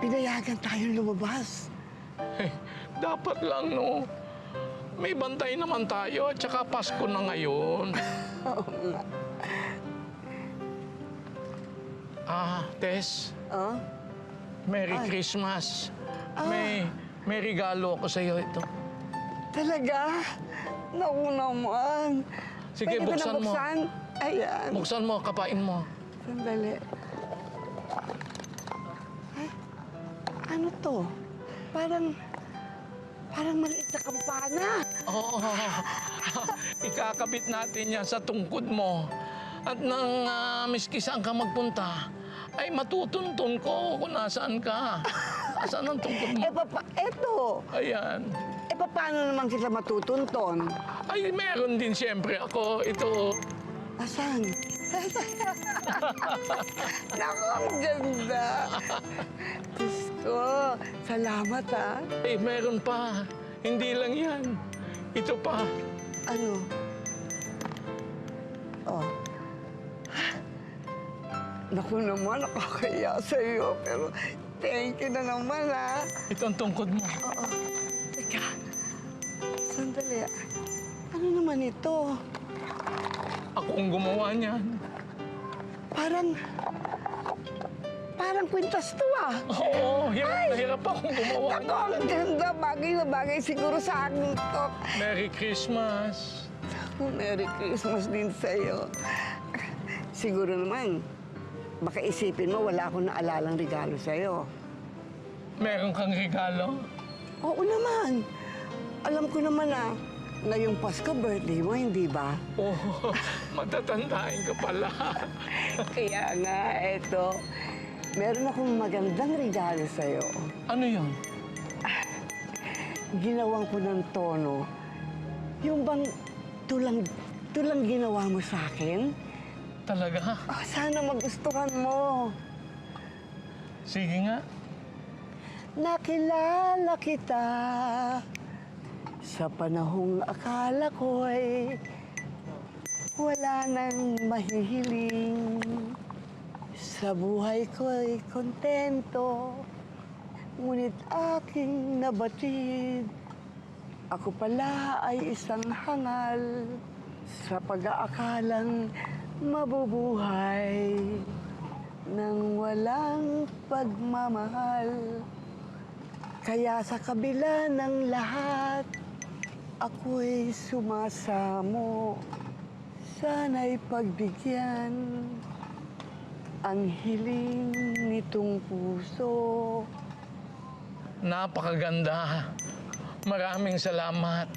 pinayagan tayong lumabas. Eh, dapat lang, no? May bantay naman tayo at saka Pasko na ngayon. Oo nga. Tess, Oh? Merry Ay. Christmas. May regalo ako sa'yo ito. Talaga? Naku naman. Sige, Pwede ko na buksan mo. buksan? Ayan. Buksan mo, kapain mo. Sandali. Ay, ano to? Parang maliit na kampana. Oo. Ikakabit natin yan sa tungkod mo. At nang miski saan ka magpunta, ay matutuntun ko kung nasaan ka. Nasaan ang tungkod mo? Eto. Ayan. Paano naman kita matutunton? Ay, meron din siyempre ako. Ito. Asan? Naku, ang ganda. Diyos ko, salamat ha. Eh, meron pa. Hindi lang yan. Ito pa. Ano? Oh. Naku naman, nakakaya sa'yo. Pero thank you na naman ha. Ito ang tungkod mo. Oo. Teka. Sandali. Ano naman ito? Ako ang gumawa niyan. Parang kwintas to ah. Oo, hirap na hirap akong gumawa Naku, niyan. ang ganda. Bagay na bagay siguro sa akin to. Merry Christmas. Merry Christmas din sa'yo. Siguro naman, baka isipin mo wala akong naalalang regalo sa'yo. Meron kang regalo? Oo naman. Alam ko naman na ngayong Pasko, birthday mo, hindi ba? Oo, matatandaan ka pala. Kaya nga, eto, meron akong magandang regalo sa'yo. Ano yun? Ginawan ko ng tono. Yung bang tulang ginawa mo sa akin? Talaga? Oh, sana magustuhan mo. Sige nga. Nakilala kita sa panahong akala ko'y wala nang mahihiling. Sa buhay ko'y kontento, ngunit aking nabatid. Ako pala ay isang hangal sa pag-aakalang mabubuhay nang walang pagmamahal. Kaya sa kabila ng lahat, ako'y sumasamo. Sana'y pagbigyan ang hiling nitong puso. Napakaganda. Maraming salamat.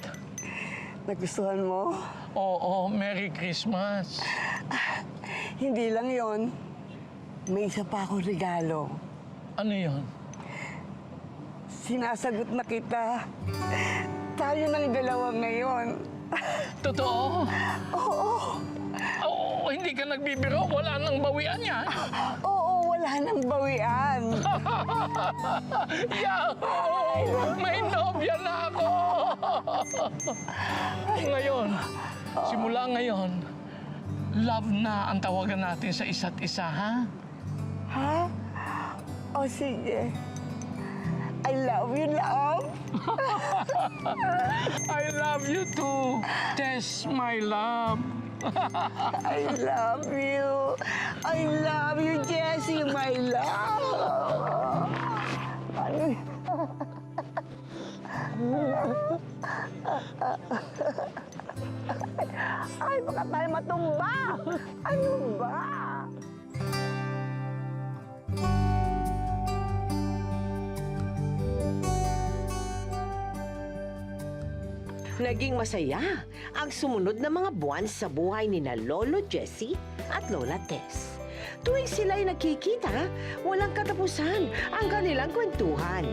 Nagustuhan mo? Oo, Merry Christmas. Hindi lang yon. May isa pa akong regalo. Ano yun? Sinasagot na kita. Tayo ng dalawa ngayon. Totoo? Oo. Oo, hindi ka nagbibiro. Wala nang bawian yan. Oo, wala nang bawian. Yahoo! May nobya na ako! Ngayon, simula ngayon, love na ang tawagan natin sa isa't isa, ha? Ha? O sige. I love you, love. I love you too, Tess, my love. I love you. I love you, Jessie, my love. Ay, baka tayo matumba. Ano ba? Naging masaya ang sumunod na mga buwan sa buhay ni na Lolo Jessie at Lola Tess. Tuwing sila'y nagkikita, walang katapusan ang kanilang kwentuhan.